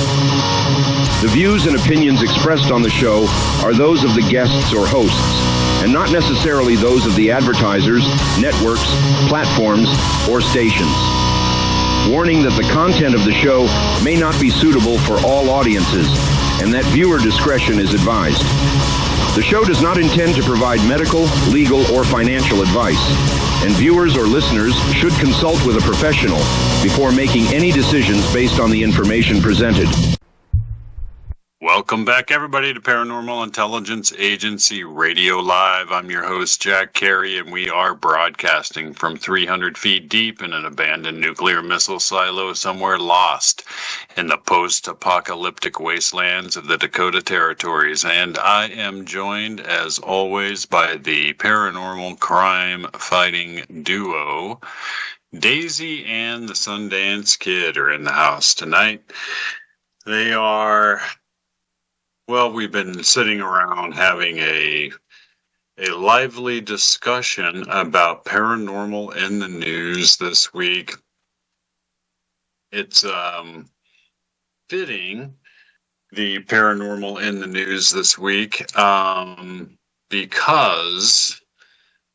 The views and opinions expressed on the show are those of the guests or hosts, and not necessarily those of the advertisers, networks, platforms, or stations. Warning that the content of the show may not be suitable for all audiences, and that viewer discretion is advised. The show does not intend to provide medical, legal, or financial advice, and viewers or listeners should consult with a professional before making any decisions based on the information presented. Welcome back, everybody, to Paranormal Intelligence Agency Radio Live. I'm your host, Jack Carey, and we are broadcasting from 300 feet deep in an abandoned nuclear missile silo somewhere lost in the post-apocalyptic wastelands of the Dakota Territories. And I am joined, as always, by the paranormal crime-fighting duo. Daisy and the Sundance Kid are in the house tonight. They are... Well, we've been sitting around having a lively discussion about paranormal in the news this week. It's fitting, the paranormal in the news this week, because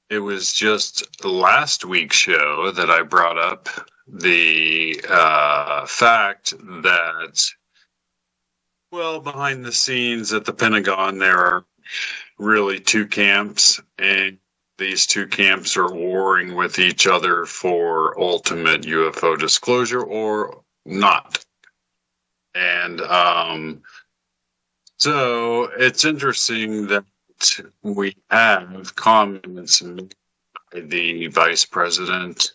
it was just last week's show that I brought up the fact that, well, behind the scenes at the Pentagon, there are really two camps, and these two camps are warring with each other for ultimate UFO disclosure or not. And so it's interesting that we have comments made by the Vice President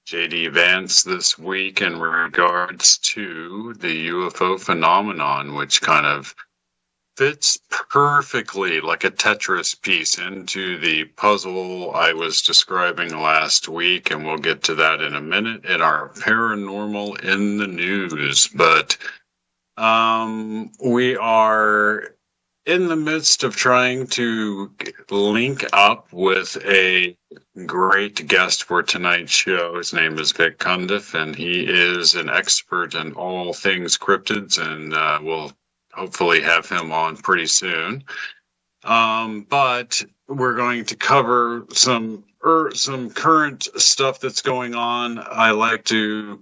J.D. Vance this week in regards to the UFO phenomenon, which kind of fits perfectly like a Tetris piece into the puzzle I was describing last week, and we'll get to that in a minute in our paranormal in the news. But we are in the midst of trying to link up with a great guest for tonight's show. His name is Vic Cundiff, and he is an expert in all things cryptids, and we'll hopefully have him on pretty soon. But we're going to cover some current stuff that's going on. I like to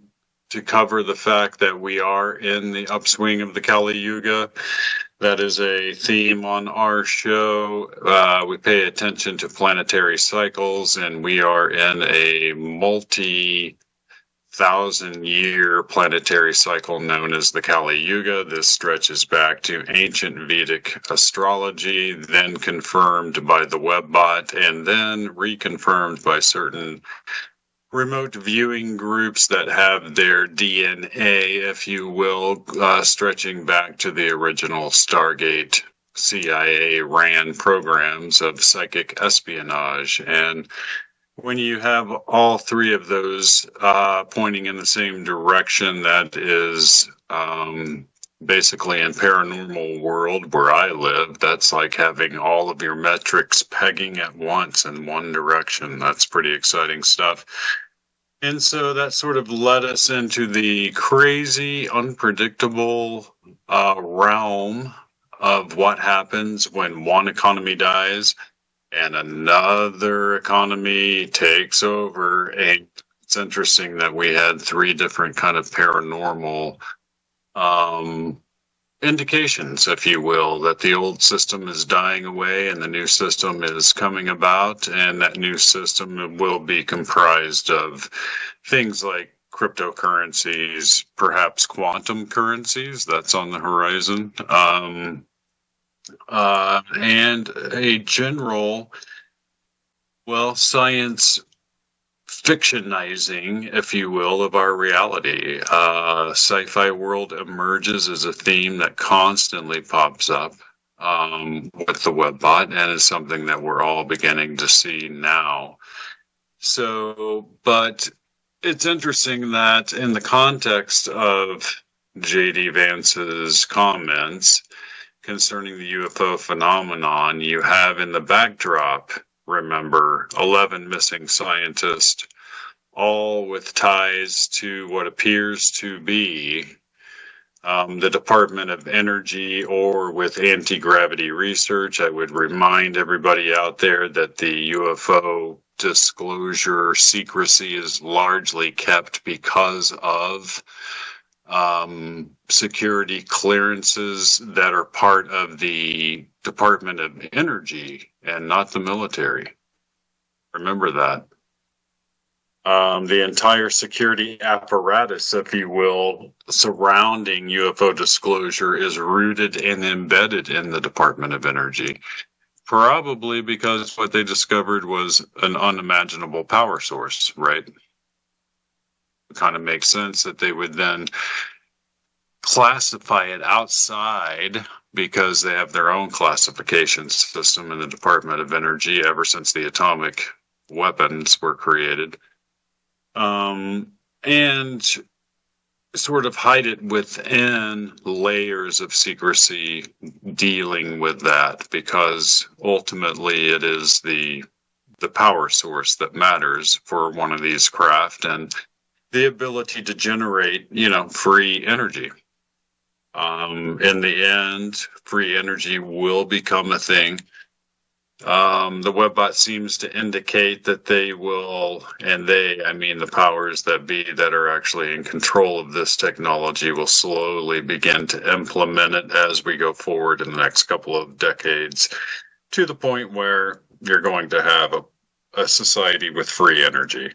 cover the fact that we are in the upswing of the Kali Yuga. That is a theme on our show. We pay attention to planetary cycles, and we are in a multi-thousand-year planetary cycle known as the Kali Yuga. This stretches back to ancient Vedic astrology, then confirmed by the Webbot, and then reconfirmed by certain remote viewing groups that have their DNA, if you will, stretching back to the original Stargate CIA ran programs of psychic espionage. And when you have all three of those pointing in the same direction, that is basically in paranormal world where I live, that's like having all of your metrics pegging at once in one direction. That's pretty exciting stuff. And so that sort of led us into the crazy, unpredictable realm of what happens when one economy dies and another economy takes over. And it's interesting that we had three different kind of paranormal indications, if you will, that the old system is dying away and the new system is coming about, and that new system will be comprised of things like cryptocurrencies, perhaps quantum currencies, that's on the horizon, and a general, well, science fictionizing, if you will, of our reality. Sci-fi world emerges as a theme that constantly pops up with the Webbot, and is something that we're all beginning to see now. So, but it's interesting that in the context of J.D. Vance's comments concerning the UFO phenomenon, you have in the backdrop, remember, 11 missing scientists, all with ties to what appears to be the Department of Energy or with anti-gravity research. I would remind everybody out there that the UFO disclosure secrecy is largely kept because of security clearances that are part of the Department of Energy and not the military. Remember that. The entire security apparatus, if you will, surrounding UFO disclosure is rooted and embedded in the Department of Energy. Probably because what they discovered was an unimaginable power source, right? It kind of makes sense that they would then classify it outside because they have their own classification system in the Department of Energy ever since the atomic weapons were created. And sort of hide it within layers of secrecy dealing with that, because ultimately it is the power source that matters for one of these craft and the ability to generate, free energy. In the end, free energy will become a thing. The webbot seems to indicate that they will, and I mean the powers that be that are actually in control of this technology, will slowly begin to implement it as we go forward in the next couple of decades, to the point where you're going to have a society with free energy.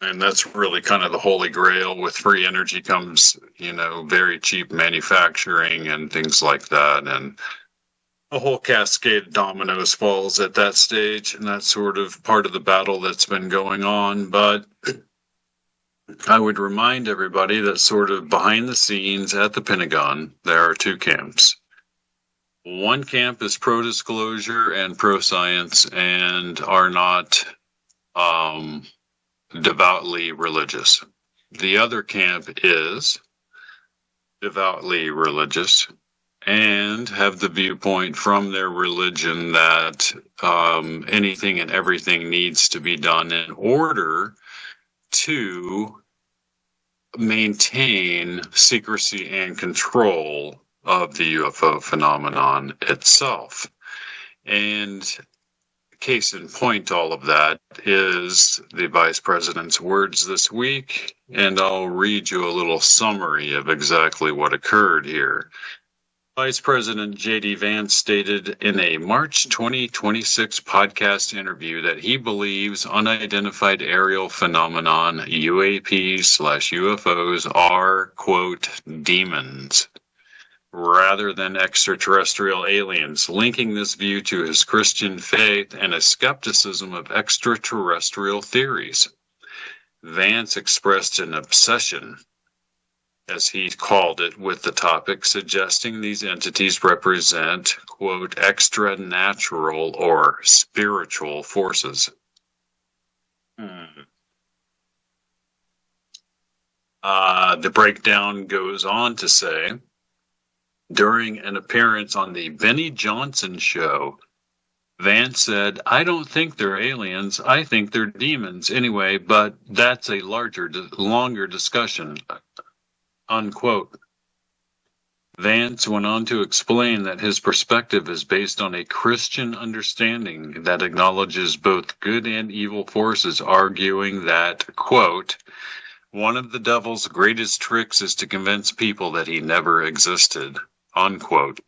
And that's really kind of the holy grail. With free energy comes, very cheap manufacturing and things like that. And a whole cascade of dominoes falls at that stage, and that's sort of part of the battle that's been going on. But I would remind everybody that sort of behind the scenes at the Pentagon, there are two camps. One camp is pro-disclosure and pro-science and are not devoutly religious. The other camp is devoutly religious and have the viewpoint from their religion that anything and everything needs to be done in order to maintain secrecy and control of the UFO phenomenon itself. And case in point, all of that is the Vice President's words this week, and I'll read you a little summary of exactly what occurred here. Vice President J.D. Vance stated in a March 2026 podcast interview that he believes unidentified aerial phenomenon, UAPs/UFOs, are, quote, demons, rather than extraterrestrial aliens, linking this view to his Christian faith and a skepticism of extraterrestrial theories. Vance expressed an obsession, as he called it, with the topic, suggesting these entities represent, quote, extra-natural or spiritual forces. The breakdown goes on to say, during an appearance on the Benny Johnson show, Vance said, I don't think they're aliens. I think they're demons anyway, but that's a longer discussion. Unquote. Vance went on to explain that his perspective is based on a Christian understanding that acknowledges both good and evil forces, arguing that, quote, one of the devil's greatest tricks is to convince people that he never existed, unquote.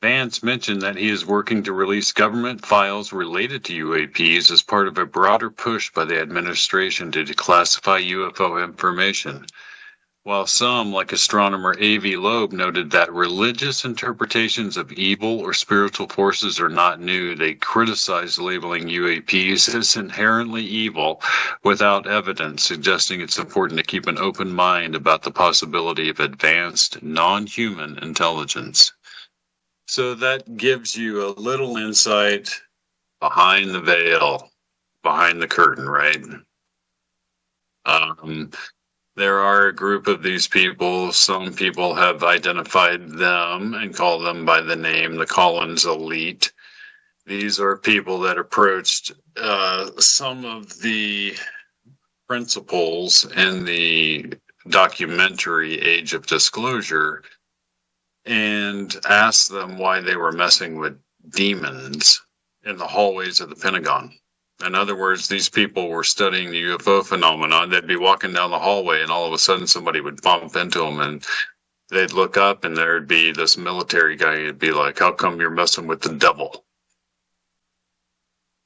Vance mentioned that he is working to release government files related to UAPs as part of a broader push by the administration to declassify UFO information. While some, like astronomer A.V. Loeb, noted that religious interpretations of evil or spiritual forces are not new, they criticized labeling UAPs as inherently evil without evidence, suggesting it's important to keep an open mind about the possibility of advanced, non-human intelligence. So that gives you a little insight behind the veil, behind the curtain, right? There are a group of these people. Some people have identified them and call them by the name the Collins Elite. These are people that approached some of the principles in the documentary Age of Disclosure and asked them why they were messing with demons in the hallways of the Pentagon. In other words, these people were studying the UFO phenomenon. They'd be walking down the hallway and all of a sudden somebody would bump into them and they'd look up and there'd be this military guy. He'd be like, "How come you're messing with the devil?"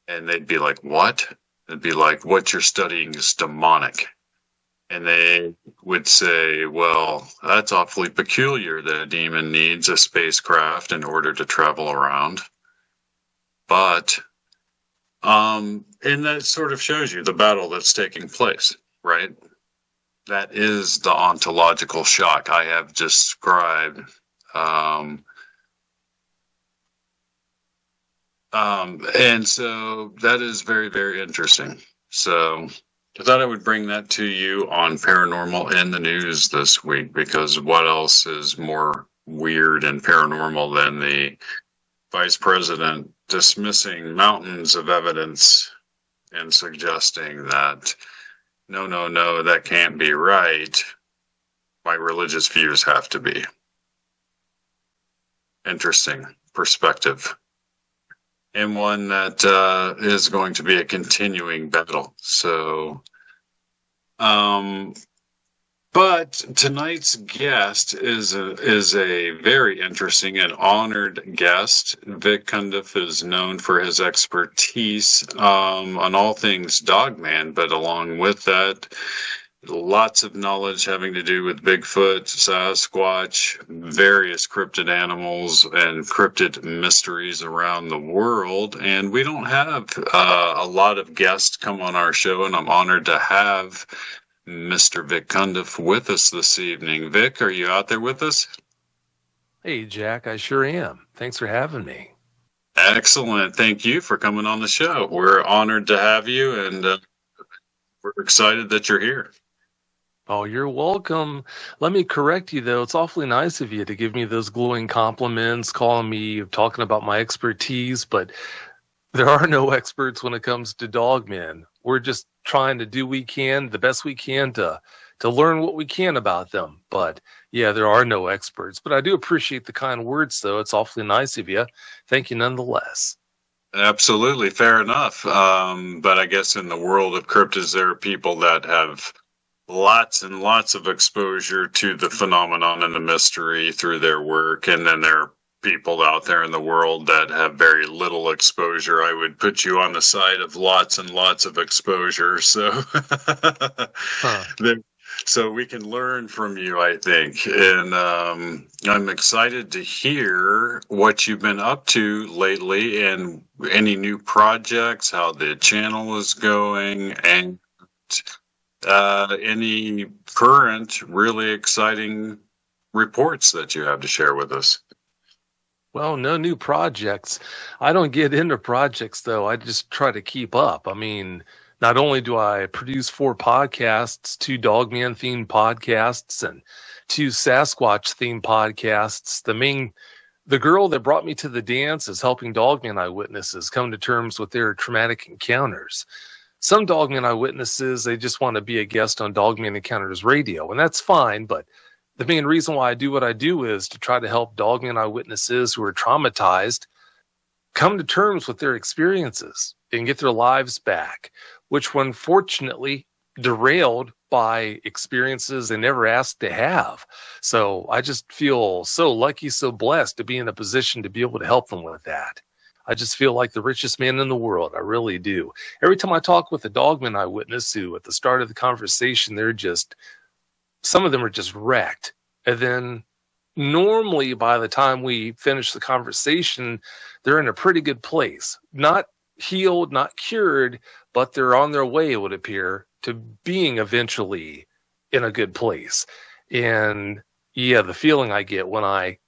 And they'd be like, "What?" It'd be like, "What you're studying is demonic." And they would say, "Well, that's awfully peculiar that a demon needs a spacecraft in order to travel around." But, and that sort of shows you the battle that's taking place, right? That is the ontological shock I have described. And so that is very, very interesting. So I thought I would bring that to you on Paranormal in the News this week, because what else is more weird and paranormal than the vice president dismissing mountains of evidence and suggesting that, no, that can't be right. My religious views have to be. Interesting perspective. And one that is going to be a continuing battle. So, but tonight's guest is a very interesting and honored guest. Vic Cundiff is known for his expertise on all things Dogman, but along with that, lots of knowledge having to do with Bigfoot, Sasquatch, various cryptid animals, and cryptid mysteries around the world. And we don't have a lot of guests come on our show, and I'm honored to have Mr. Vic Cundiff with us this evening. Vic, are you out there with us? Hey, Jack, I sure am. Thanks for having me. Excellent. Thank you for coming on the show. We're honored to have you, and we're excited that you're here. Oh, you're welcome. Let me correct you, though. It's awfully nice of you to give me those glowing compliments, calling me, talking about my expertise, but there are no experts when it comes to dogmen. We're just trying to do the best we can to learn what we can about them. But yeah, there are no experts. But I do appreciate the kind words, though. It's awfully nice of you. Thank you nonetheless. Absolutely. Fair enough. But I guess in the world of cryptids, there are people that have lots and lots of exposure to the phenomenon and the mystery through their work. And then there are people out there in the world that have very little exposure. I would put you on the side of lots and lots of exposure. So, so we can learn from you, I think. And I'm excited to hear what you've been up to lately and any new projects, how the channel is going, and any current really exciting reports that you have to share with us. Well, no new projects. I don't get into projects, though. I just try to keep up. I mean, not only do I produce 4 podcasts, 2 Dogman-themed podcasts, and 2 Sasquatch-themed podcasts. The girl that brought me to the dance is helping Dogman eyewitnesses come to terms with their traumatic encounters. Some Dogman eyewitnesses, they just want to be a guest on Dogman Encounters Radio, and that's fine, but the main reason why I do what I do is to try to help Dogman eyewitnesses who are traumatized come to terms with their experiences and get their lives back, which were unfortunately derailed by experiences they never asked to have. So I just feel so lucky, so blessed to be in a position to be able to help them with that. I just feel like the richest man in the world. I really do. Every time I talk with a Dogman eyewitness who at the start of the conversation, some of them are just wrecked. And then normally by the time we finish the conversation, they're in a pretty good place. Not healed, not cured, but they're on their way, it would appear, to being eventually in a good place. And yeah, the feeling I get when I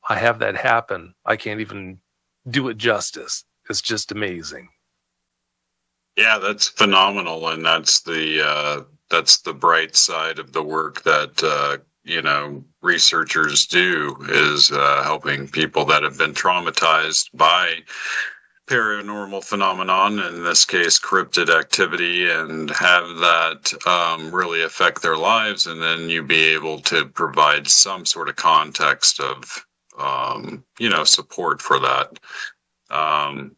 have that happen, I can't even do it justice. It's just amazing. Yeah, that's phenomenal. And that's the bright side of the work that, researchers do, is helping people that have been traumatized by paranormal phenomenon, in this case cryptid activity, and have that really affect their lives, and then you be able to provide some sort of context of support for that.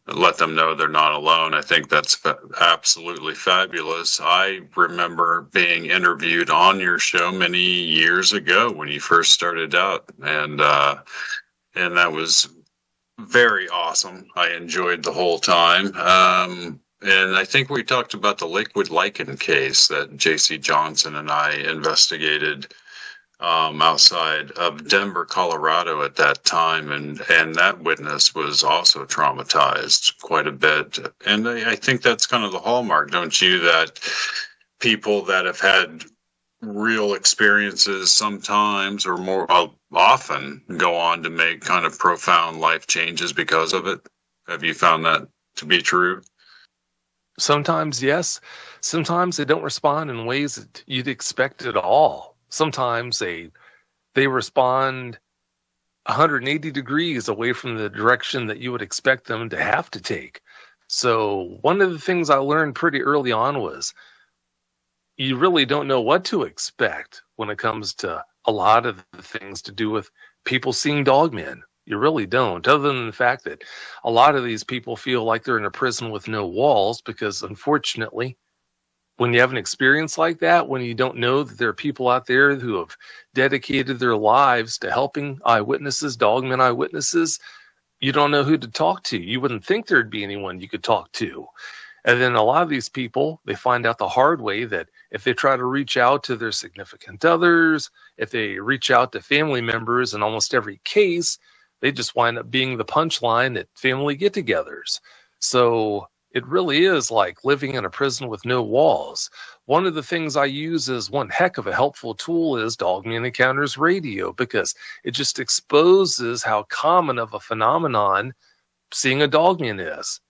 Let them know they're not alone. I think that's absolutely fabulous. I remember being interviewed on your show many years ago when you first started out, and that was very awesome. I enjoyed the whole time. And I think we talked about the liquid lichen case that J.C. Johnson and I investigated outside of Denver, Colorado at that time. And that witness was also traumatized quite a bit. And I think that's kind of the hallmark, don't you, that people that have had real experiences sometimes or more often go on to make kind of profound life changes because of it. Have you found that to be true? Sometimes, yes. Sometimes they don't respond in ways that you'd expect at all. Sometimes they respond 180 degrees away from the direction that you would expect them to have to take. So one of the things I learned pretty early on was you really don't know what to expect when it comes to a lot of the things to do with people seeing dogmen. You really don't, other than the fact that a lot of these people feel like they're in a prison with no walls, because unfortunately, when you have an experience like that, when you don't know that there are people out there who have dedicated their lives to helping eyewitnesses, dogmen eyewitnesses, you don't know who to talk to. You wouldn't think there'd be anyone you could talk to. And then a lot of these people, they find out the hard way that if they try to reach out to their significant others, if they reach out to family members, in almost every case, they just wind up being the punchline at family get-togethers. So it really is like living in a prison with no walls. One of the things I use as one heck of a helpful tool is Dogman Encounters Radio, because it just exposes how common of a phenomenon seeing a dogman is.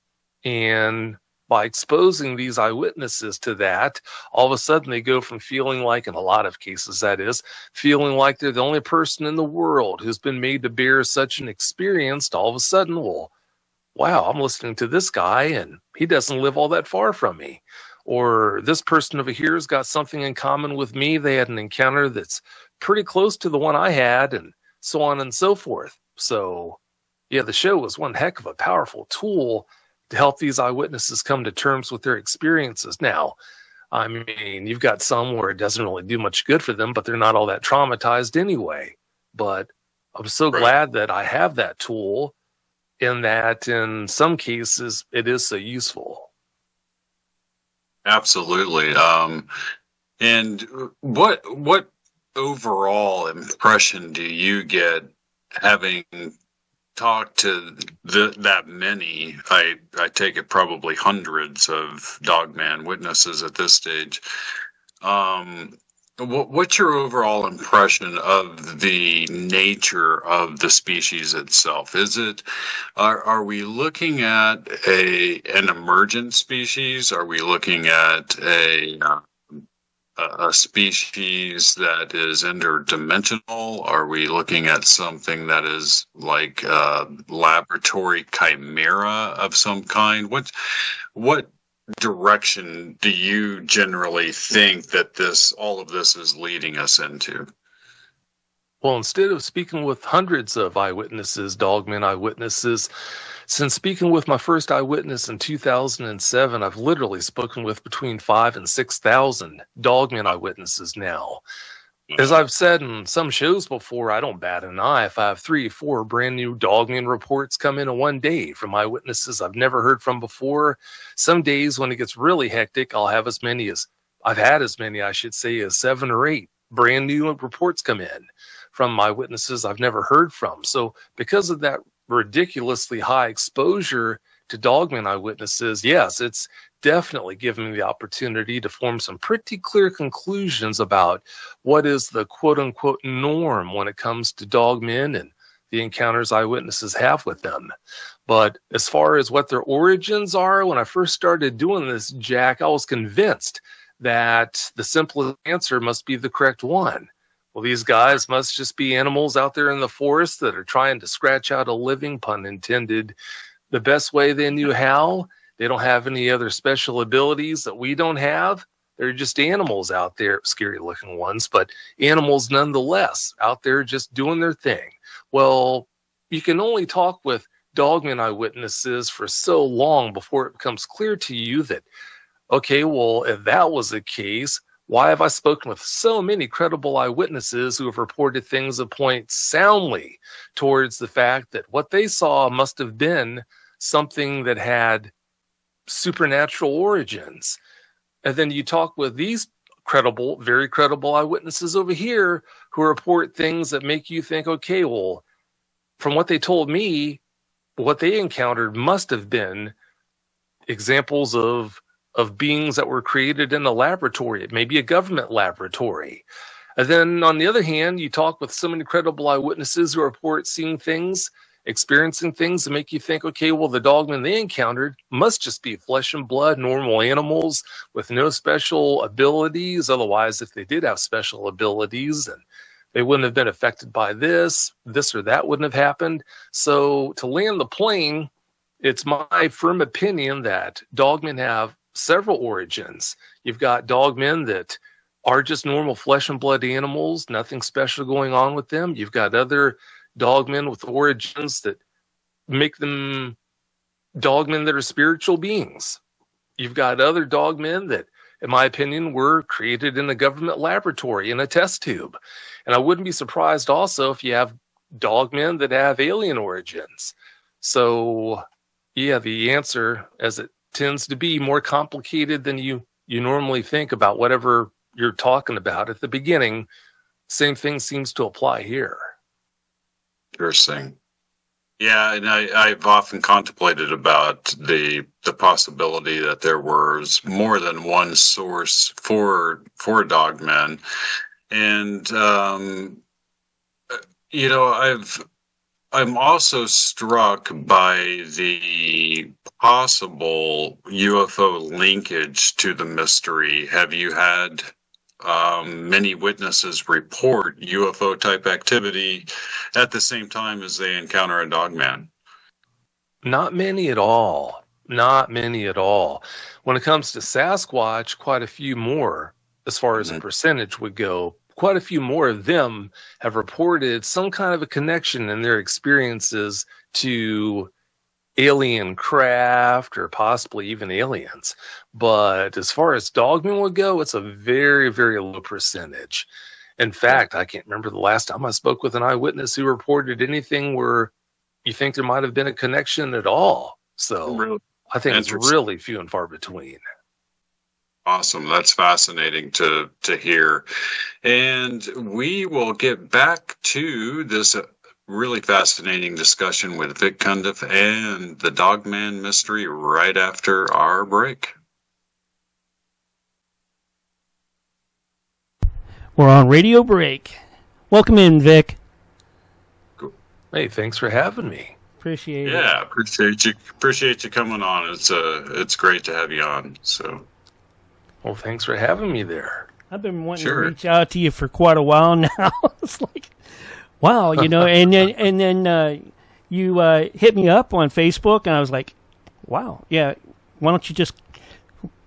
And by exposing these eyewitnesses to that, all of a sudden they go from feeling like, in a lot of cases that is, feeling like they're the only person in the world who's been made to bear such an experience, to all of a sudden, well, wow, I'm listening to this guy and he doesn't live all that far from me. Or this person over here has got something in common with me. They had an encounter that's pretty close to the one I had, and so on and so forth. So, yeah, the show was one heck of a powerful tool to help these eyewitnesses come to terms with their experiences. Now, I mean, you've got some where it doesn't really do much good for them, but they're not all that traumatized anyway. But I'm so glad that I have that tool, in that in some cases it is so useful. Absolutely. And what overall impression do you get having talked to that many, I take it probably hundreds of dogman witnesses at this stage? What's your overall impression of the nature of the species itself? Are we looking at an emergent species? Are we looking at a species that is interdimensional? Are we looking at something that is like a laboratory chimera of some kind? What direction do you generally think that all of this is leading us into? Well, instead of speaking with hundreds of eyewitnesses, dogmen eyewitnesses, since speaking with my first eyewitness in 2007, I've literally spoken with between 5,000 and 6,000 dogmen eyewitnesses now. As I've said in some shows before, I don't bat an eye if I have 3 or 4 brand new dogman reports come in one day from eyewitnesses I've never heard from before. Some days when it gets really hectic, I've had as many, I should say, as 7 or 8 brand new reports come in from eyewitnesses I've never heard from. So because of that ridiculously high exposure to dogman eyewitnesses, yes, it's definitely given me the opportunity to form some pretty clear conclusions about what is the quote-unquote norm when it comes to dogmen and the encounters eyewitnesses have with them. But as far as what their origins are, when I first started doing this, Jack, I was convinced that the simplest answer must be the correct one. Well, these guys must just be animals out there in the forest that are trying to scratch out a living, pun intended, the best way they knew how. They don't have any other special abilities that we don't have. They're just animals out there, scary looking ones, but animals nonetheless, out there just doing their thing. Well, you can only talk with dogman eyewitnesses for so long before it becomes clear to you that, okay, well, if that was the case, why have I spoken with so many credible eyewitnesses who have reported things that point soundly towards the fact that what they saw must have been something that had supernatural origins? And then you talk with these credible, very credible eyewitnesses over here who report things that make you think, okay, well, from what they told me, what they encountered must have been examples of beings that were created in a laboratory. It may be a government laboratory. And then on the other hand, you talk with so many credible eyewitnesses who report seeing things, experiencing things that make you think, okay, well, the dogmen they encountered must just be flesh and blood, normal animals with no special abilities. Otherwise, if they did have special abilities, and they wouldn't have been affected by this or that wouldn't have happened. So to land the plane, it's my firm opinion that dogmen have several origins. You've got dogmen that are just normal flesh and blood animals, nothing special going on with them. You've got other dogmen with origins that make them dogmen that are spiritual beings. You've got other dogmen that, in my opinion, were created in a government laboratory in a test tube. And I wouldn't be surprised also if you have dogmen that have alien origins. So, yeah, the answer, as it tends to be more complicated than you normally think about whatever you're talking about at the beginning, same thing seems to apply here. Interesting. Yeah, and I've often contemplated about the possibility that there was more than one source for dogmen, and I'm also struck by the possible UFO linkage to the mystery. Have you had many witnesses report UFO type activity at the same time as they encounter a dogman? Not many at all. Not many at all. When it comes to Sasquatch, quite a few more, as far as a percentage would go. Quite a few more of them have reported some kind of a connection in their experiences to alien craft or possibly even aliens. But as far as dogmen would go, it's a very, very low percentage. In fact, I can't remember the last time I spoke with an eyewitness who reported anything where you think there might have been a connection at all. So really? I think it's really few and far between. Awesome. That's fascinating to hear. And we will get back to this really fascinating discussion with Vic Cundiff and the Dogman mystery right after our break. We're on radio break. Welcome in, Vic. Cool. Hey, thanks for having me. Appreciate it. Yeah, appreciate you coming on. It's great to have you on. So, well, thanks for having me there. I've been wanting to reach out to you for quite a while now. It's like, wow, and then you hit me up on Facebook, and I was like, wow, yeah, why don't you just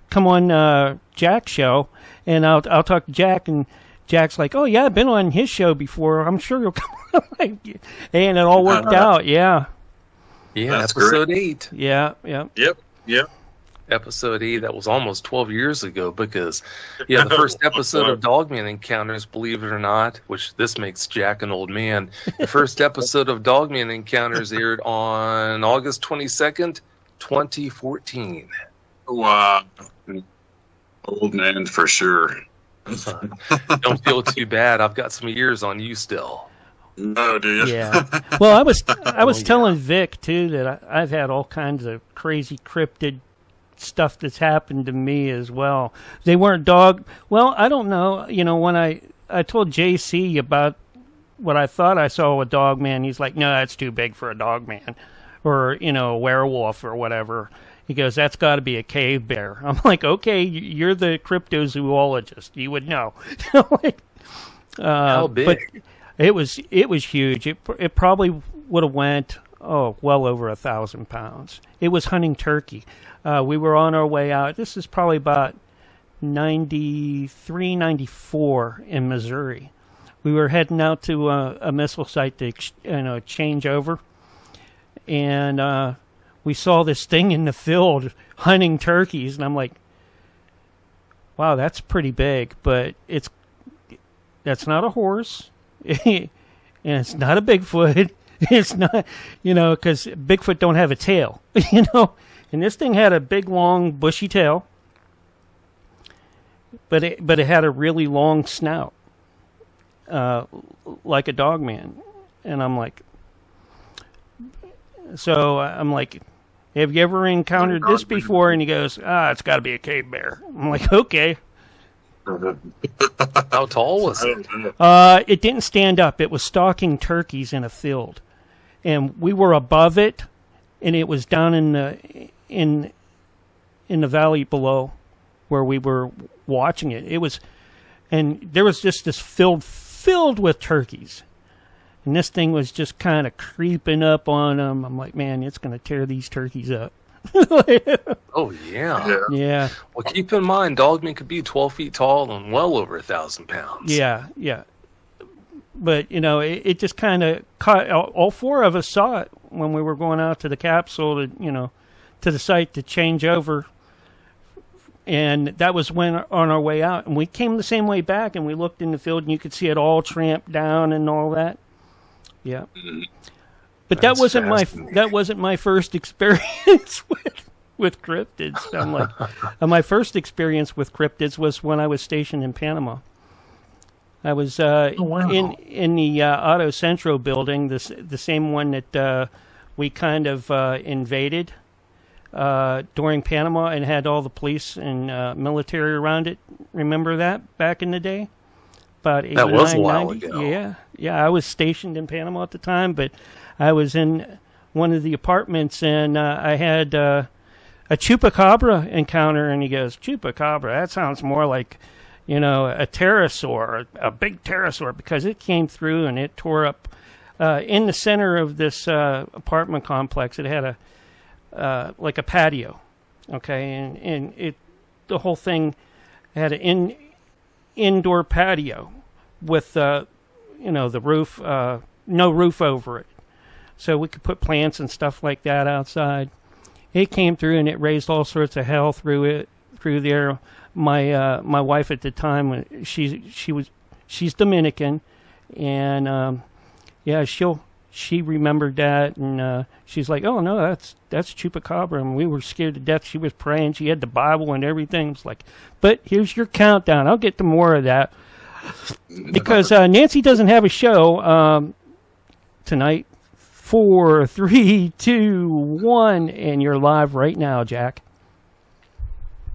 come on Jack's show, and I'll talk to Jack, and Jack's like, oh yeah, I've been on his show before. I'm sure you'll come on. And it all worked out. Yeah. Yeah. That's episode great. 8. Yeah. Yep. Episode 8. That was almost 12 years ago because, the first episode of Dogman Encounters, believe it or not, which this makes Jack an old man. The first episode of Dogman Encounters aired on August 22nd, 2014. Wow. Old man for sure. Don't feel too bad. I've got some years on you still. No, do you? Yeah. Well, I was telling Vic too that I've had all kinds of crazy cryptid stuff that's happened to me as well. They weren't well, I don't know. When I told JC about what I thought I saw with Dogman, he's like, no, that's too big for a Dogman, or a werewolf or whatever. He goes, that's got to be a cave bear. I'm like, okay, you're the cryptozoologist. You would know. How big? But it was huge. It probably would have went well over 1,000 pounds. It was hunting turkey. We were on our way out. This is probably about 93, 94 in Missouri. We were heading out to a missile site to change over, and we saw this thing in the field hunting turkeys, and I'm like, wow, that's pretty big, but that's not a horse, and it's not a Bigfoot. It's not, because Bigfoot don't have a tail, and this thing had a big, long, bushy tail, but it had a really long snout, like a dog man. And I'm like, have you ever encountered this before? And he goes, it's got to be a cave bear. I'm like, okay. How tall was it? It didn't stand up. It was stalking turkeys in a field, and we were above it, and it was down in the valley below where we were watching it. And there was just this field filled with turkeys, and this thing was just kind of creeping up on them. I'm like, man, it's going to tear these turkeys up. Oh, yeah. Yeah. Well, keep in mind, dogmen could be 12 feet tall and well over 1,000 pounds. Yeah. But, it just kind of caught, all four of us saw it when we were going out to the capsule, to the site to change over. And that was when on our way out. And we came the same way back, and we looked in the field, and you could see it all tramped down and all that. Yeah. But that wasn't my first experience with cryptids. I'm like, my first experience with cryptids was when I was stationed in Panama. I was in the Auto Centro building, the same one that we kind of invaded during Panama and had all the police and military around it. Remember that back in the day? About 89, that was a while 90? ago. Yeah. I was stationed in Panama at the time, but I was in one of the apartments, and I had a chupacabra encounter, and he goes, chupacabra, that sounds more like, a pterosaur, a big pterosaur, because it came through and it tore up in the center of this apartment complex. It had like a patio, okay, and the whole thing had an indoor patio with the roof, no roof over it, so we could put plants and stuff like that outside. It came through and it raised all sorts of hell through there. My wife at the time, she's Dominican, and she remembered that, and she's like, oh no, that's chupacabra, and we were scared to death. She was praying, she had the Bible and everything. It's like, but here's your countdown. I'll get to more of that because Nancy doesn't have a show tonight. 4, 3, 2, 1, and you're live right now, Jack.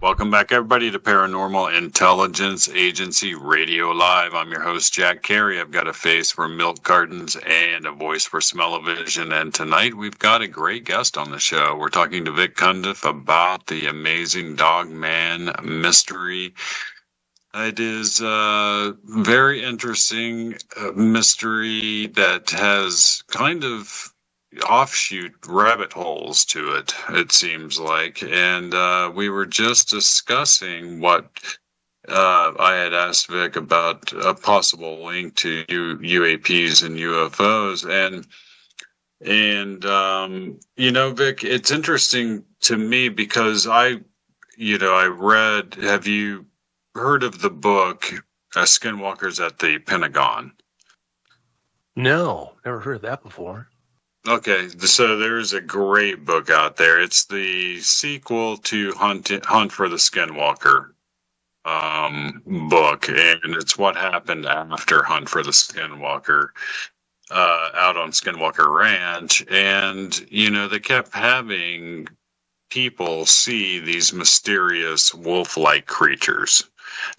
Welcome back, everybody, to Paranormal Intelligence Agency Radio Live. I'm your host, Jack Carey. I've got a face for milk cartons and a voice for smell-o-vision. And tonight we've got a great guest on the show. We're talking to Vic Cundiff about the amazing Dogman mystery. It is a very interesting mystery that has kind of offshoot rabbit holes to it, it seems like. And we were just discussing what I had asked Vic about a possible link to UAPs and UFOs. And Vic, it's interesting to me because I read, have you heard of the book Skinwalkers at the Pentagon? No, never heard of that before. Okay, so there's a great book out there. It's the sequel to Hunt for the Skinwalker book, and it's what happened after Hunt for the Skinwalker out on Skinwalker Ranch. And, they kept having people see these mysterious wolf-like creatures.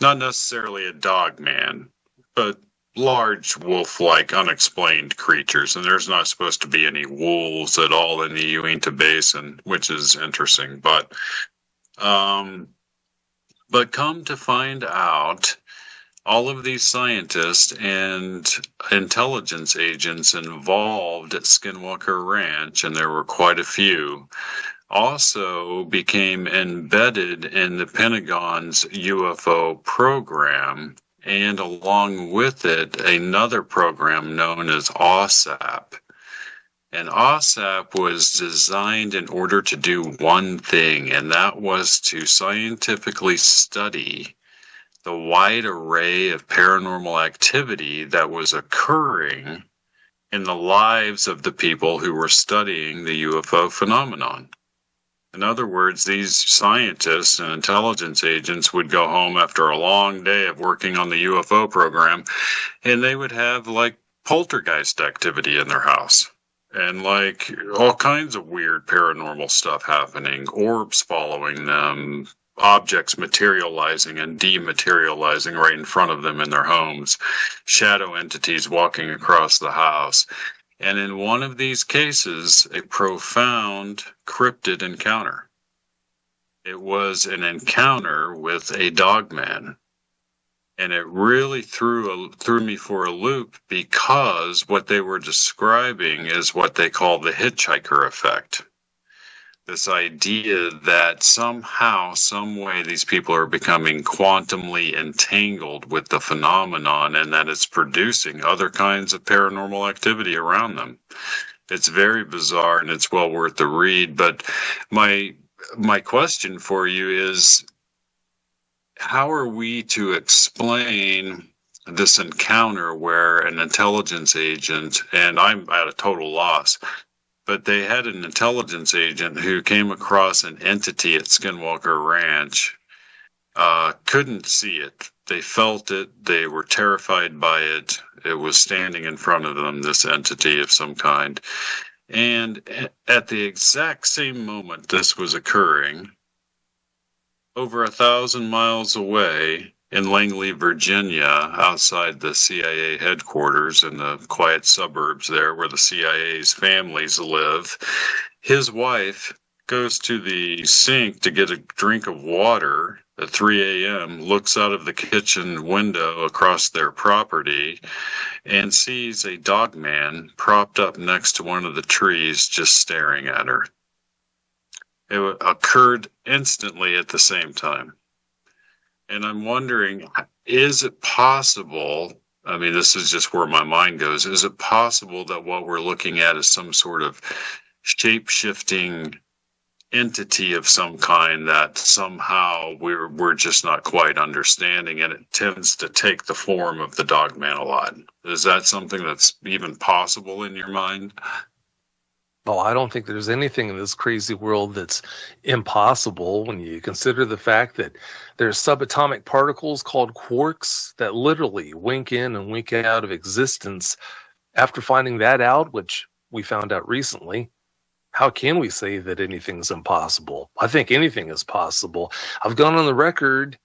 Not necessarily a dog man, but large wolf-like unexplained creatures, and there's not supposed to be any wolves at all in the Uinta Basin, which is interesting. But come to find out, all of these scientists and intelligence agents involved at Skinwalker Ranch, and there were quite a few, also became embedded in the Pentagon's UFO program, and along with it, another program known as OSAP. And OSAP was designed in order to do one thing, and that was to scientifically study the wide array of paranormal activity that was occurring in the lives of the people who were studying the UFO phenomenon. In other words, these scientists and intelligence agents would go home after a long day of working on the UFO program, and they would have like poltergeist activity in their house. And like all kinds of weird paranormal stuff happening, orbs following them, objects materializing and dematerializing right in front of them in their homes, shadow entities walking across the house. And in one of these cases, a profound cryptid encounter. It was an encounter with a dogman. And it really threw me for a loop, because what they were describing is what they call the hitchhiker effect. This idea that somehow, some way, these people are becoming quantumly entangled with the phenomenon, and that it's producing other kinds of paranormal activity around them. It's very bizarre, and it's well worth the read. But my question for you is, how are we to explain this encounter where an intelligence agent, and I'm at a total loss, but they had an intelligence agent who came across an entity at Skinwalker Ranch, couldn't see it. They felt it. They were terrified by it. It was standing in front of them, this entity of some kind. And at the exact same moment this was occurring, over 1,000 miles away in Langley, Virginia, outside the CIA headquarters in the quiet suburbs there where the CIA's families live, his wife goes to the sink to get a drink of water at 3 a.m., looks out of the kitchen window across their property, and sees a dogman propped up next to one of the trees just staring at her. It occurred instantly at the same time. And I'm wondering, is it possible, I mean, this is just where my mind goes, is it possible that what we're looking at is some sort of shape-shifting entity of some kind that somehow we're just not quite understanding, and it tends to take the form of the dogman a lot? Is that something that's even possible in your mind? Oh, I don't think there's anything in this crazy world that's impossible when you consider the fact that there's subatomic particles called quarks that literally wink in and wink out of existence. After finding that out, which we found out recently, how can we say that anything's impossible? I think anything is possible. I've gone on the record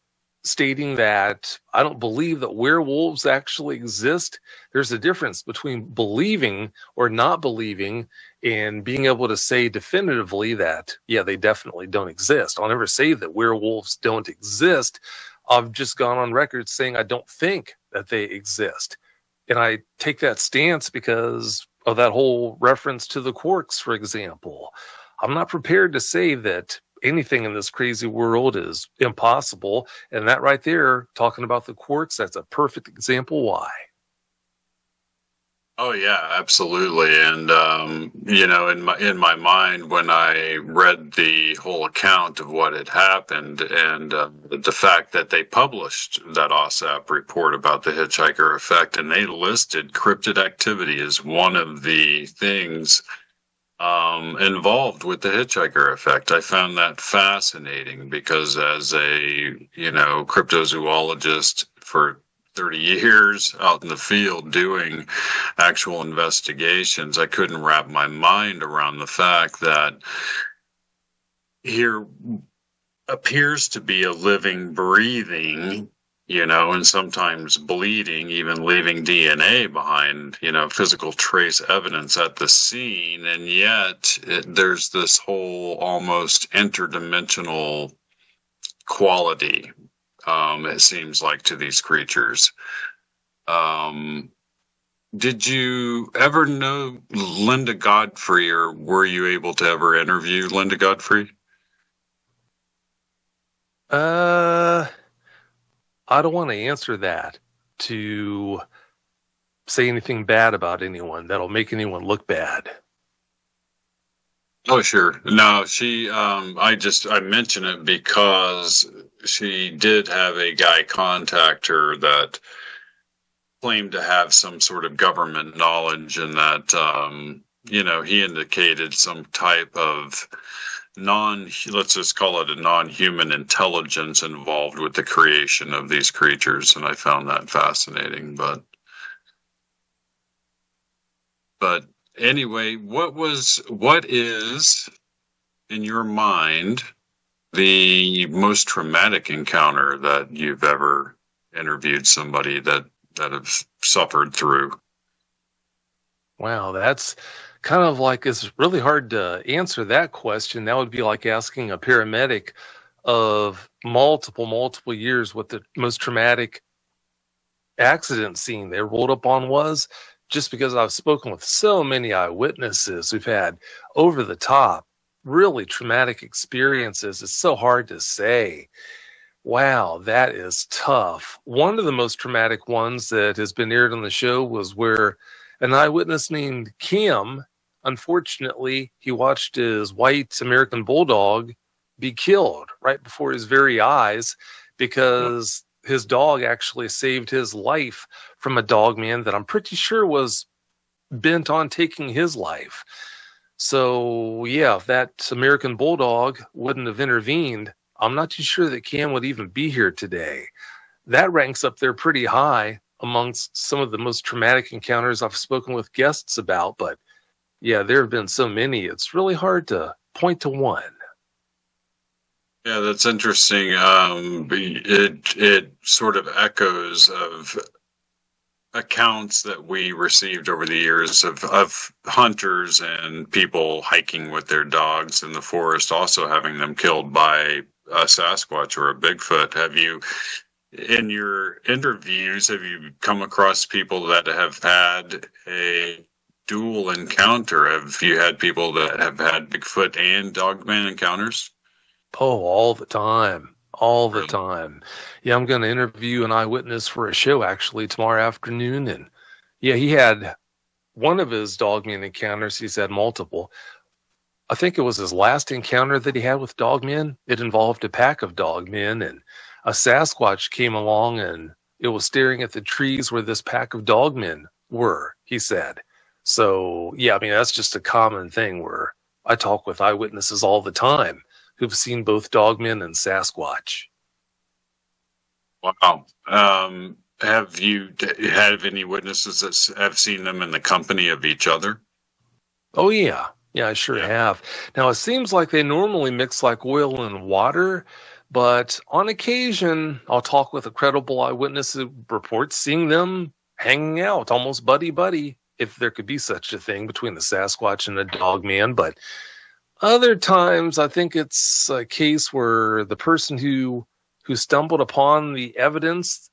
stating that I don't believe that werewolves actually exist. There's a difference between believing or not believing and being able to say definitively that, yeah, they definitely don't exist. I'll never say that werewolves don't exist. I've just gone on record saying I don't think that they exist. And I take that stance because of that whole reference to the quarks, for example. I'm not prepared to say that anything in this crazy world is impossible. And that right there, talking about the quarks, that's a perfect example why. Oh yeah, absolutely. And in my mind, when I read the whole account of what had happened, and the fact that they published that OSAP report about the hitchhiker effect, and they listed cryptid activity as one of the things involved with the hitchhiker effect, I found that fascinating, because as a cryptozoologist for 30 years out in the field doing actual investigations, I couldn't wrap my mind around the fact that here appears to be a living, breathing, and sometimes bleeding, even leaving DNA behind, physical trace evidence at the scene. And yet there's this whole almost interdimensional quality it seems like, to these creatures. Did you ever know Linda Godfrey, or were you able to ever interview Linda Godfrey? I don't want to answer that to say anything bad about anyone that'll make anyone look bad. Oh, sure. No, she, I mention it because she did have a guy contact her that claimed to have some sort of government knowledge, and that, he indicated some type of let's just call it a non-human intelligence involved with the creation of these creatures. And I found that fascinating, but anyway, what is in your mind the most traumatic encounter that you've ever interviewed somebody that have suffered through? Wow, that's kind of like, it's really hard to answer that question. That would be like asking a paramedic of multiple years what the most traumatic accident scene they rolled up on was, just because I've spoken with so many eyewitnesses who've had over the top, really traumatic experiences. It's so hard to say. Wow, that is tough. One of the most traumatic ones that has been aired on the show was where an eyewitness named Kim, unfortunately, he watched his white American bulldog be killed right before his very eyes because his dog actually saved his life from a dog man that I'm pretty sure was bent on taking his life. So, yeah, if that American bulldog wouldn't have intervened, I'm not too sure that Cam would even be here today. That ranks up there pretty high amongst some of the most traumatic encounters I've spoken with guests about. But, yeah, there have been so many, it's really hard to point to one. Yeah, that's interesting. It sort of echoes of accounts that we received over the years of hunters and people hiking with their dogs in the forest, also having them killed by a Sasquatch or a Bigfoot. Have you, in your interviews, have you come across people that have had a dual encounter? Have you had people that have had Bigfoot and Dogman encounters? Oh, all the time. All the time. Yeah, I'm going to interview an eyewitness for a show actually tomorrow afternoon. And yeah, he had one of his dogman encounters. He's had multiple. I think it was his last encounter that he had with dogmen. It involved a pack of dogmen, and a Sasquatch came along and it was staring at the trees where this pack of dogmen were, he said. So, yeah, I mean, that's just a common thing where I talk with eyewitnesses all the time who've seen both dogmen and Sasquatch. Wow. Have you had any witnesses that have seen them in the company of each other? Oh, yeah. Yeah, I sure have. Now, it seems like they normally mix like oil and water, but on occasion, I'll talk with a credible eyewitness who reports seeing them hanging out, almost buddy-buddy, if there could be such a thing between the Sasquatch and the dogman. But other times, I think it's a case where the person who stumbled upon the evidence,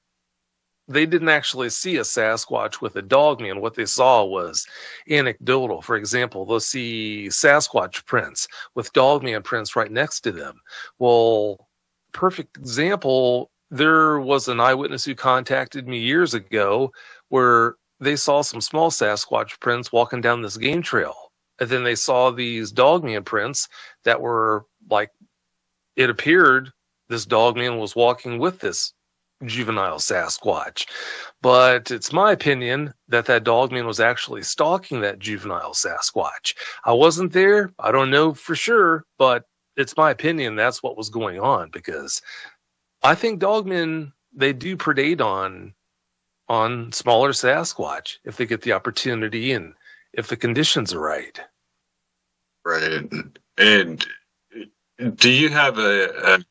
they didn't actually see a Sasquatch with a dogman. What they saw was anecdotal. For example, they'll see Sasquatch prints with dogman prints right next to them. Well, perfect example, there was an eyewitness who contacted me years ago where they saw some small Sasquatch prints walking down this game trail. And then they saw these dogman prints that were like, it appeared this dogman was walking with this juvenile Sasquatch. But it's my opinion that that dogman was actually stalking that juvenile Sasquatch. I wasn't there. I don't know for sure, but it's my opinion that's what was going on, because I think dogmen, they do predate on smaller Sasquatch if they get the opportunity and if the conditions are right. Right. And do you have I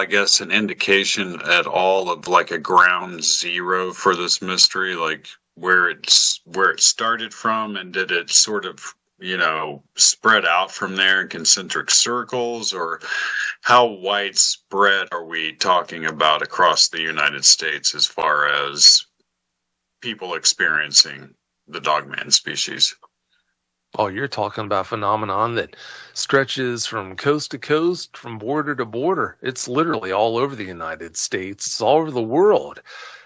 guess an indication at all of like a ground zero for this mystery, like where it started from, and did it sort of spread out from there in concentric circles, or how widespread are we talking about across the United States as far as people experiencing the dogman species? Oh, you're talking about a phenomenon that stretches from coast to coast, from border to border. It's literally all over the United States. It's all over the world.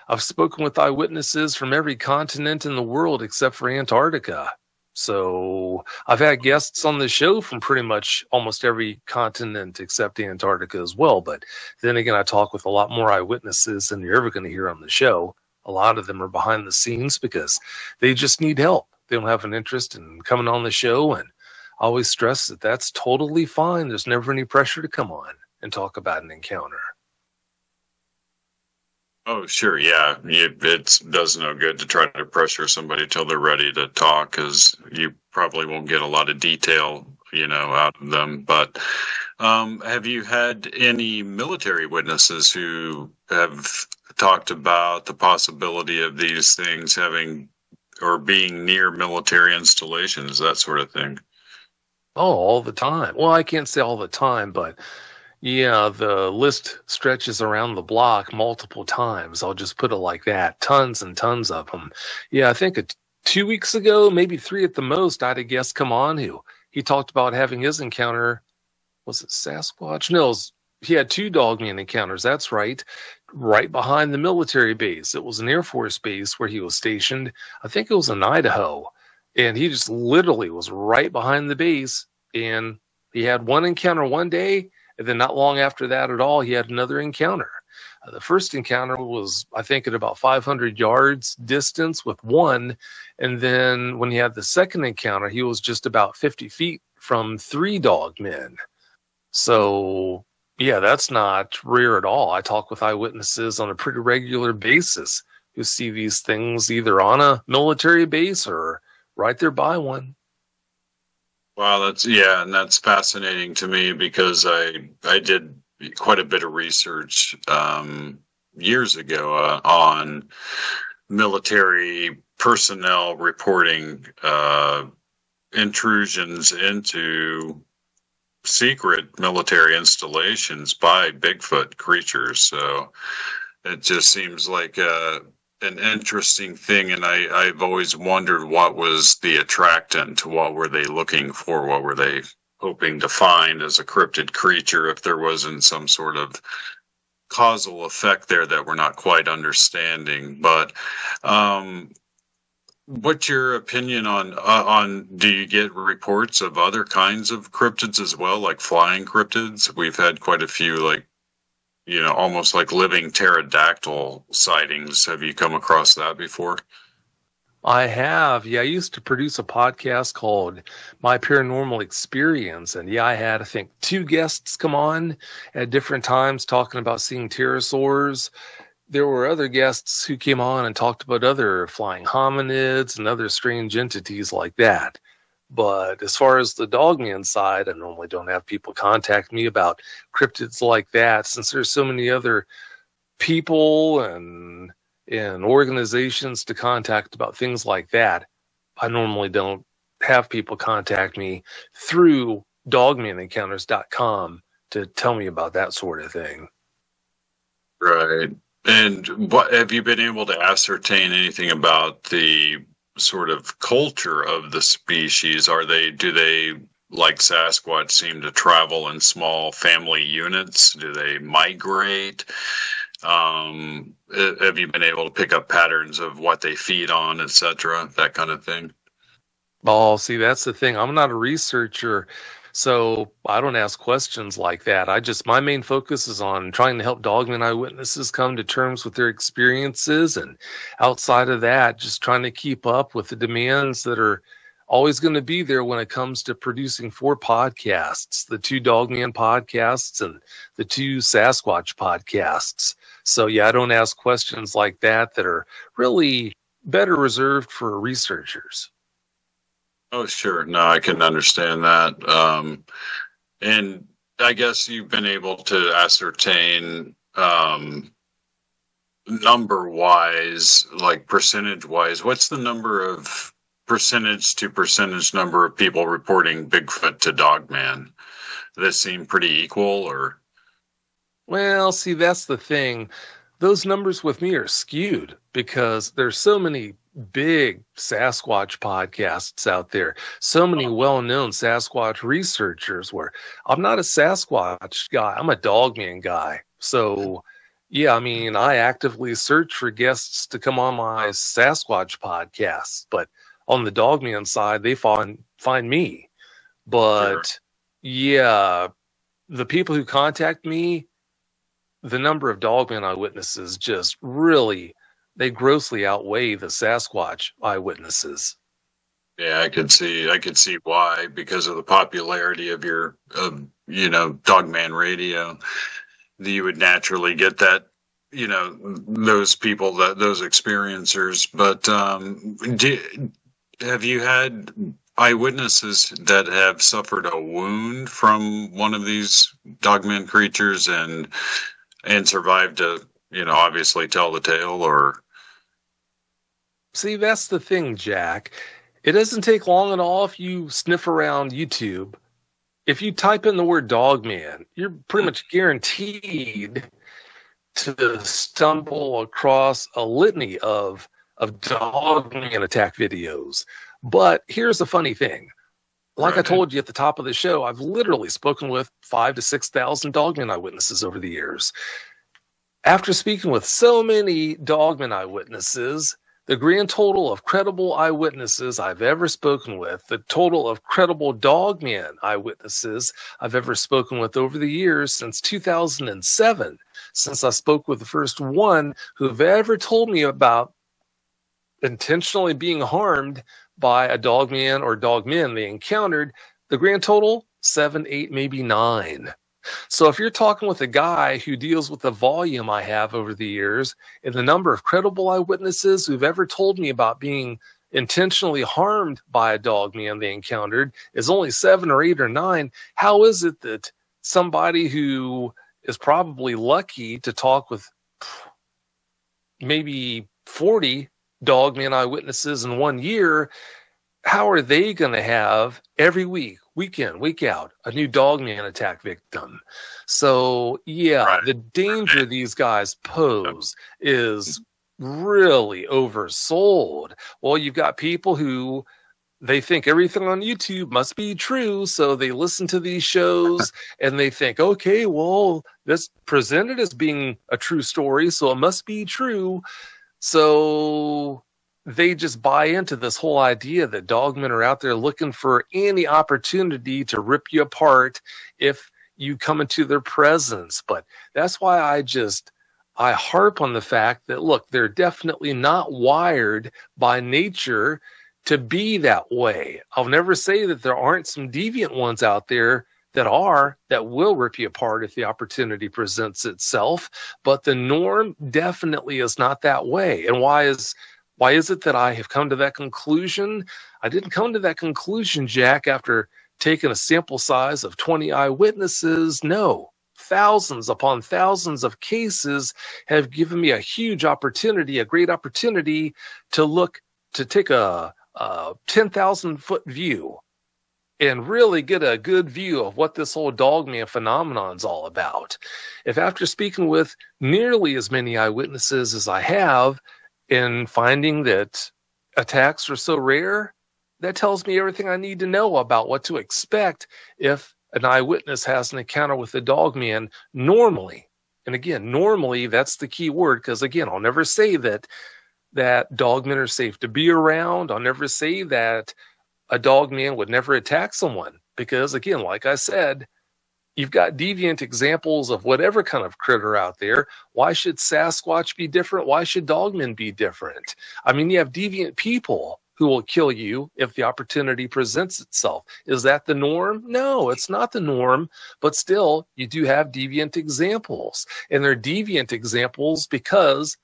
I've spoken with eyewitnesses from every continent in the world except for Antarctica. So I've had guests on the show from pretty much almost every continent except Antarctica as well. But then again, I talk with a lot more eyewitnesses than you're ever going to hear on the show. A lot of them are behind the scenes because they just need help. They don't have an interest in coming on the show. And I always stress that that's totally fine. There's never any pressure to come on and talk about an encounter. Oh, sure. Yeah. It does no good to try to pressure somebody till they're ready to talk, because you probably won't get a lot of detail, out of them. But have you had any military witnesses who have talked about the possibility of these things having or being near military installations, that sort of thing? Oh, all the time. Well, I can't say all the time, but yeah, the list stretches around the block multiple times. I'll just put it like that. Tons and tons of them. Yeah, I think 2 weeks ago, maybe 3 at the most, I had a guest come on who he talked about having his encounter. Was it Sasquatch? No, he had 2 dogman encounters. That's right behind the military base. It was an Air Force base where he was stationed. I think it was in Idaho. And he just literally was right behind the base. And he had one encounter one day. And then not long after that at all, he had another encounter. The first encounter was, I think, at about 500 yards distance with one. And then when he had the second encounter, he was just about 50 feet from 3 dogmen. So, yeah, that's not rare at all. I talk with eyewitnesses on a pretty regular basis who see these things either on a military base or right there by one. Wow, that's fascinating to me, because I did quite a bit of research years ago on military personnel reporting intrusions into secret military installations by Bigfoot creatures. So it just seems like an interesting thing, and I've always wondered what was the attractant. What were they looking for? What were they hoping to find as a cryptid creature, if there wasn't some sort of causal effect there that we're not quite understanding? But what's your opinion on do you get reports of other kinds of cryptids as well, like flying cryptids? We've had quite a few, like, almost like living pterodactyl sightings. Have you come across that before? I have. Yeah, I used to produce a podcast called My Paranormal Experience. And yeah, I had, I think, 2 guests come on at different times talking about seeing pterosaurs. There were other guests who came on and talked about other flying hominids and other strange entities like that. But as far as the dogman side, I normally don't have people contact me about cryptids like that, since there's so many other people and organizations to contact about things like that. I normally don't have people contact me through dogmanencounters.com to tell me about that sort of thing. Right. And what have you been able to ascertain anything about the sort of culture of the species? Do they, like Sasquatch, seem to travel in small family units? Do they migrate? Have you been able to pick up patterns of what they feed on, etc., that kind of thing? Oh, see, that's the thing. I'm not a researcher, so I don't ask questions like that. My main focus is on trying to help dogman eyewitnesses come to terms with their experiences. And outside of that, just trying to keep up with the demands that are always going to be there when it comes to producing 4 podcasts, the 2 Dogman podcasts and the 2 Sasquatch podcasts. So yeah, I don't ask questions like that are really better reserved for researchers. Oh, sure. No, I can understand that. And I guess you've been able to ascertain number-wise, like percentage-wise, what's the number of percentage to percentage number of people reporting Bigfoot to Dogman? Does this seem pretty equal, or? Well, see, that's the thing. Those numbers with me are skewed because there's so many big Sasquatch podcasts out there, so many well-known Sasquatch researchers, where I'm not a Sasquatch guy, I'm a Dogman guy. So, yeah, I mean, I actively search for guests to come on my Sasquatch podcasts, but on the Dogman side, they find me. But, Sure. yeah, the people who contact me, the number of Dogman eyewitnesses just really, they grossly outweigh the Sasquatch eyewitnesses. Yeah, I could see why, because of the popularity of your, Dogman Radio. You would naturally get that, those people, those experiencers. But have you had eyewitnesses that have suffered a wound from one of these Dogman creatures and survived to, obviously tell the tale? Or See, that's the thing, Jack. It doesn't take long at all if you sniff around YouTube. If you type in the word Dogman, you're pretty much guaranteed to stumble across a litany of Dogman attack videos. But here's the funny thing. Like I told you at the top of the show, I've literally spoken with 5,000 to 6,000 Dogman eyewitnesses over the years. After speaking with so many Dogman eyewitnesses, the grand total of credible eyewitnesses I've ever spoken with, the total of credible Dogman eyewitnesses I've ever spoken with over the years since 2007, since I spoke with the first one who've ever told me about intentionally being harmed by a Dogman or Dogmen they encountered, the grand total, 7, 8, maybe 9. So if you're talking with a guy who deals with the volume I have over the years and the number of credible eyewitnesses who've ever told me about being intentionally harmed by a Dogman they encountered is only 7 or 8 or 9, how is it that somebody who is probably lucky to talk with maybe 40 Dogman eyewitnesses in 1 year, how are they going to have every week, week in, week out, a new Dogman attack victim? So, yeah, the danger these guys pose is really oversold. Well, you've got people who they think everything on YouTube must be true, so they listen to these shows and they think, okay, well, this presented as being a true story, so it must be true. So they just buy into this whole idea that Dogmen are out there looking for any opportunity to rip you apart if you come into their presence. But that's why I harp on the fact that, look, they're definitely not wired by nature to be that way. I'll never say that there aren't some deviant ones out there that will rip you apart if the opportunity presents itself. But the norm definitely is not that way. And why is it that I have come to that conclusion? I didn't come to that conclusion, Jack, after taking a sample size of 20 eyewitnesses. No, thousands upon thousands of cases have given me a huge opportunity, a great opportunity to take a 10,000-foot view and really get a good view of what this whole Dogman phenomenon is all about. If after speaking with nearly as many eyewitnesses as I have, in finding that attacks are so rare, that tells me everything I need to know about what to expect if an eyewitness has an encounter with a Dogman normally. And again, normally, that's the key word, because again, I'll never say that Dogmen are safe to be around. I'll never say that a Dogman would never attack someone, because again, like I said, you've got deviant examples of whatever kind of critter out there. Why should Sasquatch be different? Why should Dogmen be different? I mean, you have deviant people who will kill you if the opportunity presents itself. Is that the norm? No, it's not the norm. But still, you do have deviant examples. And they're deviant examples because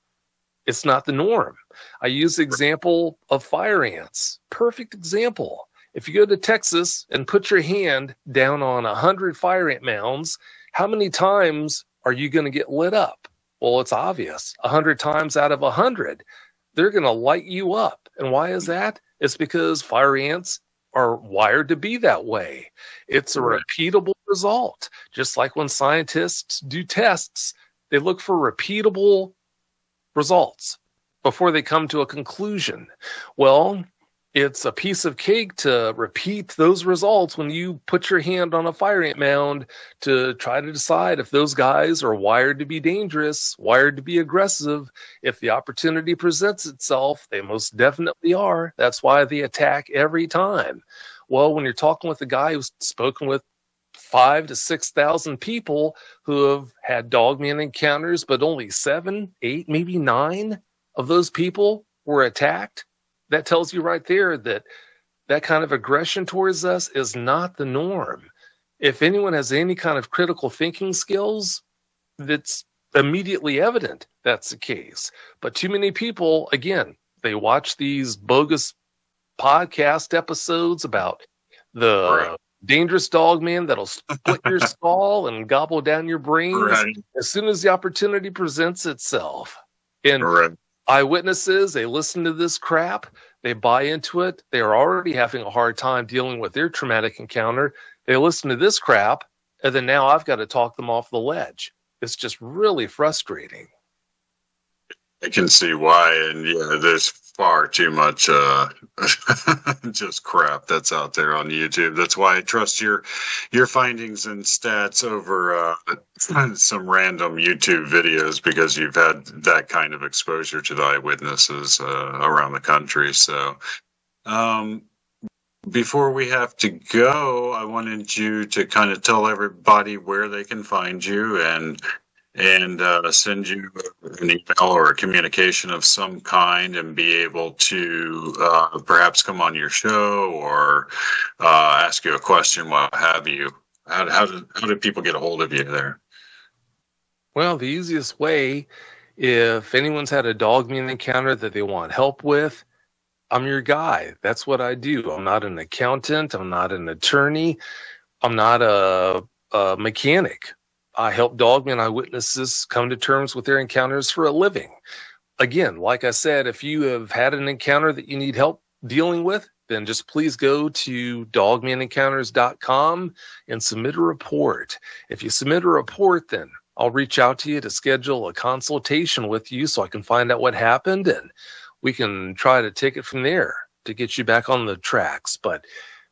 it's not the norm. I use the example of fire ants. Perfect example. If you go to Texas and put your hand down on 100 fire ant mounds, how many times are you going to get lit up? Well, it's obvious. 100 times out of 100, they're going to light you up. And why is that? It's because fire ants are wired to be that way. It's a repeatable result. Just like when scientists do tests, they look for repeatable results before they come to a conclusion. Well, it's a piece of cake to repeat those results when you put your hand on a fire ant mound to try to decide if those guys are wired to be dangerous, wired to be aggressive. If the opportunity presents itself, they most definitely are. That's why they attack every time. Well, when you're talking with a guy who's spoken with 5,000 to 6,000 people who have had dogman encounters, but only 7, 8, maybe 9 of those people were attacked, that tells you right there that that kind of aggression towards us is not the norm. If anyone has any kind of critical thinking skills, that's immediately evident that's the case. But too many people, again, they watch these bogus podcast episodes about the dangerous dog man that'll split your skull and gobble down your brains as soon as the opportunity presents itself. And eyewitnesses, they listen to this crap, they buy into it, they are already having a hard time dealing with their traumatic encounter. They listen to this crap, and then now I've got to talk them off the ledge. It's just really frustrating. I can see why, and yeah, there's far too much just crap that's out there on YouTube. That's why I trust your findings and stats over some random YouTube videos, because you've had that kind of exposure to the eyewitnesses around the country. So before we have to go, I wanted you to kind of tell everybody where they can find you and send you an email or a communication of some kind, and be able to perhaps come on your show or ask you a question, what have you. How do people get a hold of you there? Well, the easiest way, if anyone's had a dogman encounter that they want help with, I'm your guy. That's what I do. I'm not an accountant. I'm not an attorney. I'm not a mechanic. I help dogman eyewitnesses come to terms with their encounters for a living. Again, like I said, if you have had an encounter that you need help dealing with, then just please go to dogmanencounters.com and submit a report. If you submit a report, then I'll reach out to you to schedule a consultation with you so I can find out what happened, and we can try to take it from there to get you back on the tracks. But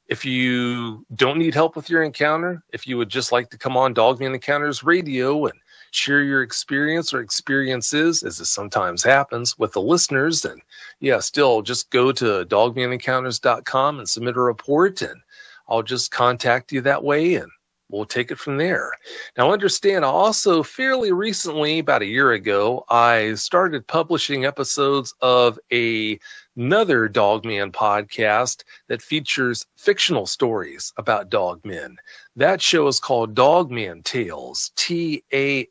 if you don't need help with your encounter, if you would just like to come on Dogman Encounters Radio and share your experience or experiences, as this sometimes happens with the listeners, then yeah, still just go to dogmanencounters.com and submit a report, and I'll just contact you that way, and we'll take it from there. Now, understand, I also fairly recently, about a year ago, I started publishing episodes of another Dogman podcast that features fictional stories about dogmen. That show is called Dogman Tales, Tales,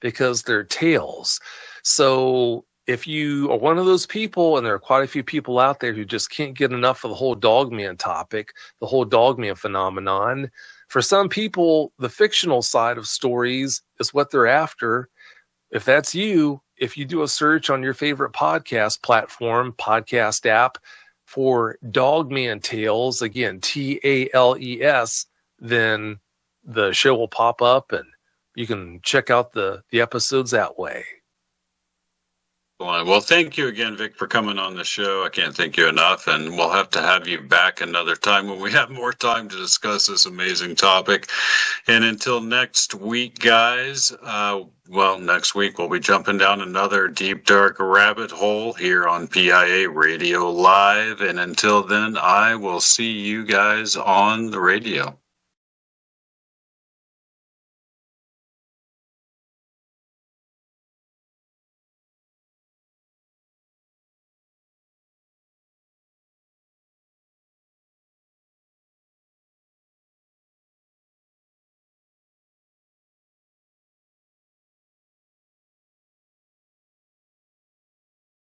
because they're tales. So if you are one of those people, and there are quite a few people out there who just can't get enough of the whole dogman topic, the whole dogman phenomenon, for some people, the fictional side of stories is what they're after. If that's you, if you do a search on your favorite podcast platform, podcast app, for Dogman Tales, again, Tales, then the show will pop up and you can check out the episodes that way. Well, thank you again, Vic, for coming on the show. I can't thank you enough, and we'll have to have you back another time when we have more time to discuss this amazing topic. And until next week, guys, next week we'll be jumping down another deep, dark rabbit hole here on PIA Radio Live. And until then, I will see you guys on the radio.